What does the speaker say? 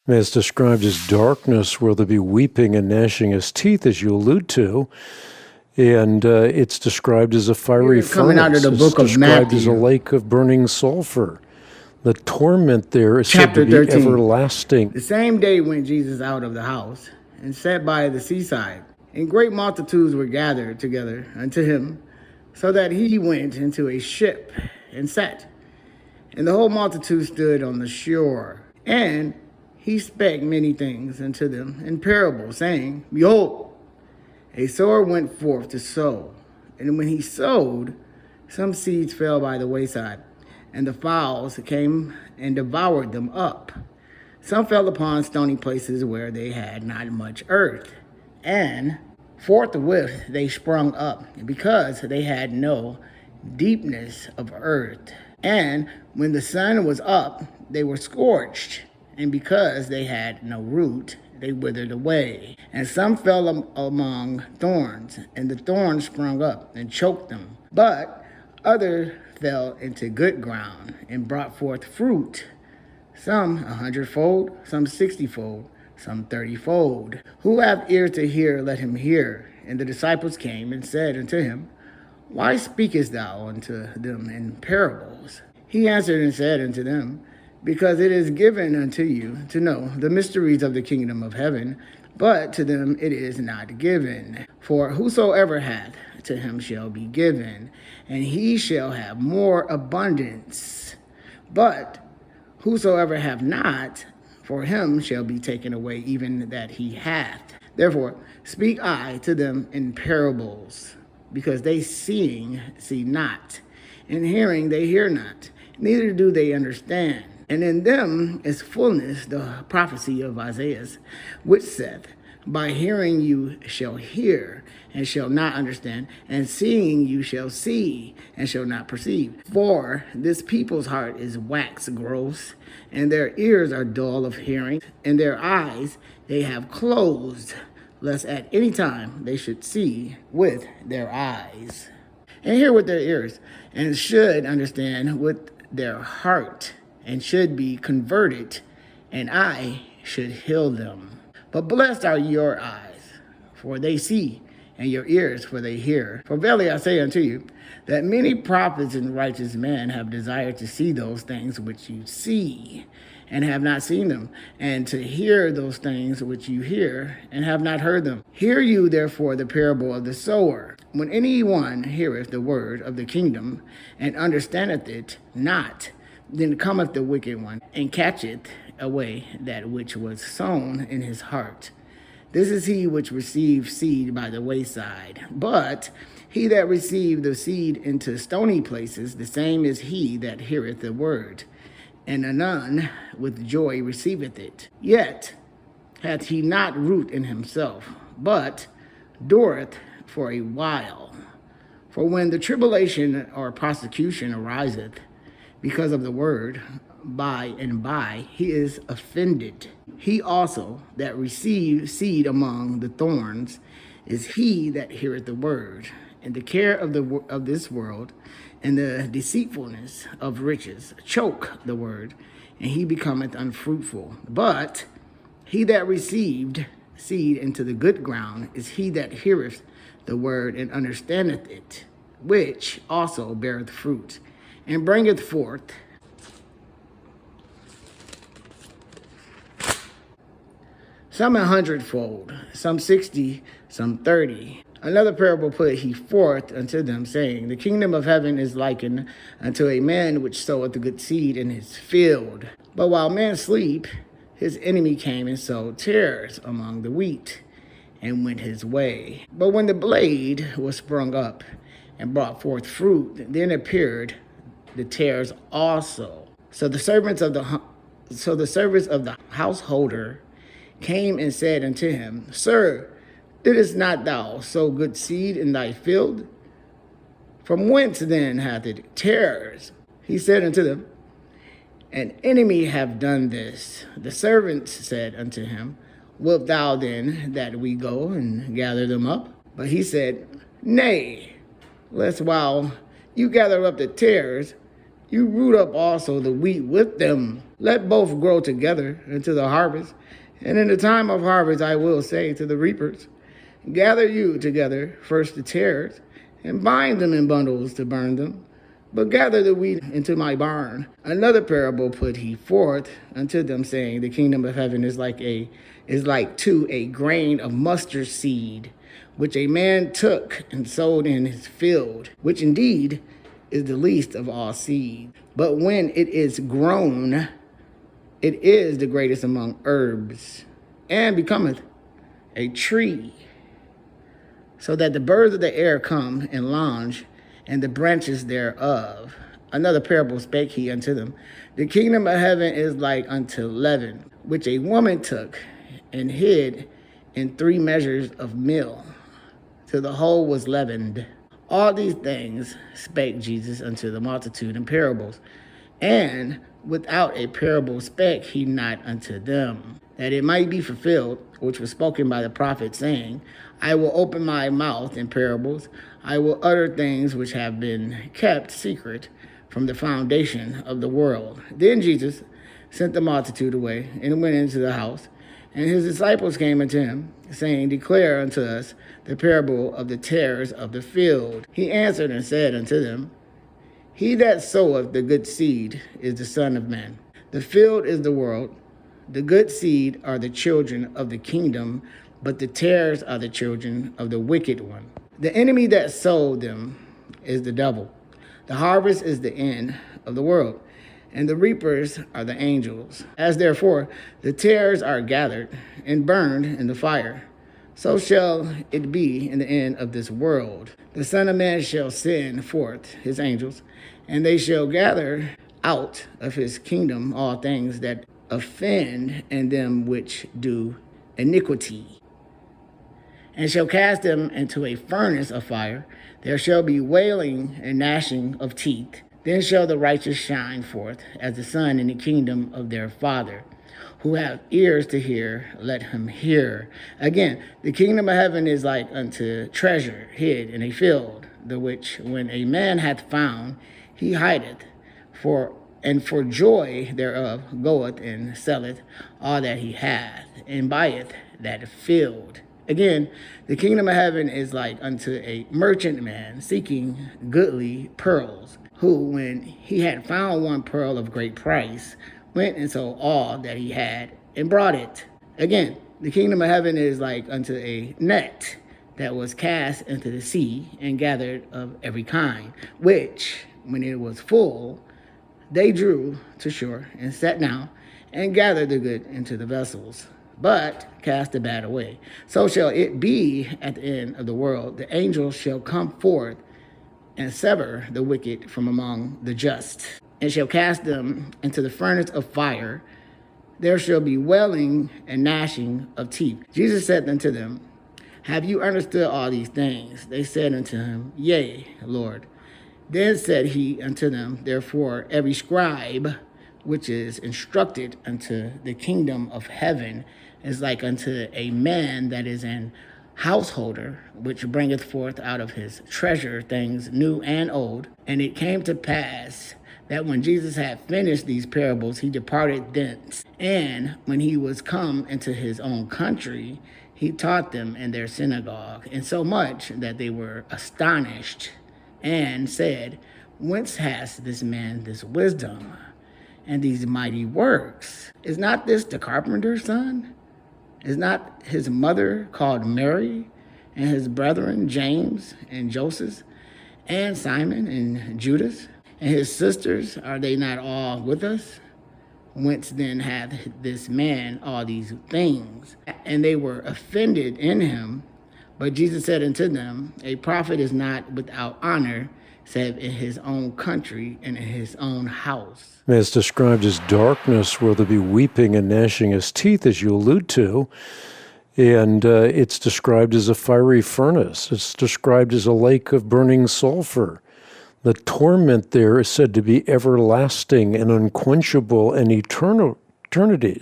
It's described as darkness, where there'll be weeping and gnashing of teeth, as you allude to. And it's described as a fiery coming out of furnace. the book of It's described as a Matthew, lake of burning sulfur. The torment there is said to chapter be 13. everlasting. The same day went Jesus out of the house and sat by the seaside, and great multitudes were gathered together unto him, so that he went into a ship and sat. And the whole multitude stood on the shore. And he spake many things unto them in parables, saying, Behold, a sower went forth to sow. And when he sowed, some seeds fell by the wayside, and the fowls came and devoured them up. Some fell upon stony places where they had not much earth, and forthwith they sprung up, because they had no deepness of earth. And when the sun was up, they were scorched, and because they had no root, they withered away. And some fell among thorns, and the thorns sprung up and choked them. But others fell into good ground and brought forth fruit, some 100-fold, some 60-fold, some 30-fold. Who hath ears to hear, let him hear. And the disciples came and said unto him, Why speakest thou unto them in parables? He answered and said unto them, Because it is given unto you to know the mysteries of the kingdom of heaven, but to them it is not given. For whosoever hath, to him shall be given, and he shall have more abundance. But whosoever hath not, for him shall be taken away even that he hath. Therefore speak I to them in parables, because they seeing see not, and hearing they hear not, neither do they understand. And in them is fullness the prophecy of Isaiah, which saith, By hearing you shall hear, and shall not understand, and seeing you shall see, and shall not perceive. For this people's heart is wax gross, and their ears are dull of hearing, and their eyes they have closed, lest at any time they should see with their eyes, and hear with their ears, and should understand with their heart, and should be converted, and I should heal them. But blessed are your eyes, for they see, and your ears, for they hear. For verily I say unto you, that many prophets and righteous men have desired to see those things which you see, and have not seen them, and to hear those things which you hear, and have not heard them. Hear you therefore the parable of the sower. When any one heareth the word of the kingdom, and understandeth it not, then cometh the wicked one, and catcheth away that which was sown in his heart. This is he which received seed by the wayside. But he that received the seed into stony places, the same is he that heareth the word, and anon with joy receiveth it. Yet hath he not root in himself, but dureth for a while. For when the tribulation or persecution ariseth because of the word, by and by he is offended. He also that received seed among the thorns is he that heareth the word, and the care of this world and the deceitfulness of riches choke the word, and he becometh unfruitful. But he that received seed into the good ground is he that heareth the word and understandeth it, which also beareth fruit, and bringeth forth some 100-fold, some 60, some 30. Another parable put he forth unto them, saying, The kingdom of heaven is likened unto a man which soweth good seed in his field. But while men sleep, his enemy came and sowed tares among the wheat, and went his way. But when the blade was sprung up and brought forth fruit, then appeared the tares also. So the servants of the householder came and said unto him, Sir, didst not thou sow good seed in thy field? From whence then hath it tares? He said unto them, An enemy have done this. The servants said unto him, Wilt thou then that we go and gather them up? But he said, Nay, lest while you gather up the tares, You root up also the wheat with them. Let both grow together into the harvest. And in the time of harvest I will say to the reapers, gather you together first the tares, and bind them in bundles to burn them, but gather the wheat into my barn. Another parable put he forth unto them, saying, the kingdom of heaven is like to a grain of mustard seed, which a man took and sowed in his field, which indeed is the least of all seed. But when it is grown, it is the greatest among herbs, and becometh a tree, so that the birds of the air come and lodge in the branches thereof. Another parable spake he unto them, the kingdom of heaven is like unto leaven, which a woman took and hid in 3 measures of meal, till the whole was leavened. All these things spake Jesus unto the multitude in parables, and without a parable spake he not unto them, that it might be fulfilled, which was spoken by the prophet, saying, I will open my mouth in parables, I will utter things which have been kept secret from the foundation of the world. Then Jesus sent the multitude away, and went into the house, and his disciples came unto him, saying, declare unto us the parable of the tares of the field. He answered and said unto them, he that soweth the good seed is the Son of Man. The field is the world. The good seed are the children of the kingdom, but the tares are the children of the wicked one. The enemy that sowed them is the devil. The harvest is the end of the world, and the reapers are the angels. As therefore the tares are gathered and burned in the fire, so shall it be in the end of this world. The Son of Man shall send forth his angels, and they shall gather out of his kingdom all things that offend and them which do iniquity, and shall cast them into a furnace of fire. There shall be wailing and gnashing of teeth. Then shall the righteous shine forth as the sun in the kingdom of their Father. Who have ears to hear, let him hear. Again, the kingdom of heaven is like unto treasure hid in a field, the which when a man hath found, he hideth, and for joy thereof goeth and selleth all that he hath, and buyeth that field. Again, the kingdom of heaven is like unto a merchant man seeking goodly pearls, who, when he had found one pearl of great price, went and sold all that he had and brought it. Again, the kingdom of heaven is like unto a net that was cast into the sea and gathered of every kind, which, when it was full, they drew to shore and sat down and gathered the good into the vessels, but cast the bad away. So shall it be at the end of the world. The angels shall come forth and sever the wicked from among the just, and shall cast them into the furnace of fire. There shall be wailing and gnashing of teeth. Jesus said unto them, have you understood all these things? They said unto him, yea, Lord. Then said he unto them, therefore every scribe which is instructed unto the kingdom of heaven is like unto a man that is an householder, which bringeth forth out of his treasure things new and old. And it came to pass that when Jesus had finished these parables, he departed thence. And when he was come into his own country, he taught them in their synagogue, insomuch that they were astonished, and said, whence has this man this wisdom and these mighty works? Is not this the carpenter's son? Is not his mother called Mary, and his brethren James and Joseph, and Simon and Judas? And his sisters, are they not all with us? Whence then hath this man all these things? And they were offended in him. But Jesus said unto them, a prophet is not without honor, save in his own country and in his own house. It's described as darkness, where there'll be weeping and gnashing of teeth, as you allude to. And it's described as a fiery furnace. It's described as a lake of burning sulfur. The torment there is said to be everlasting and unquenchable and eternities.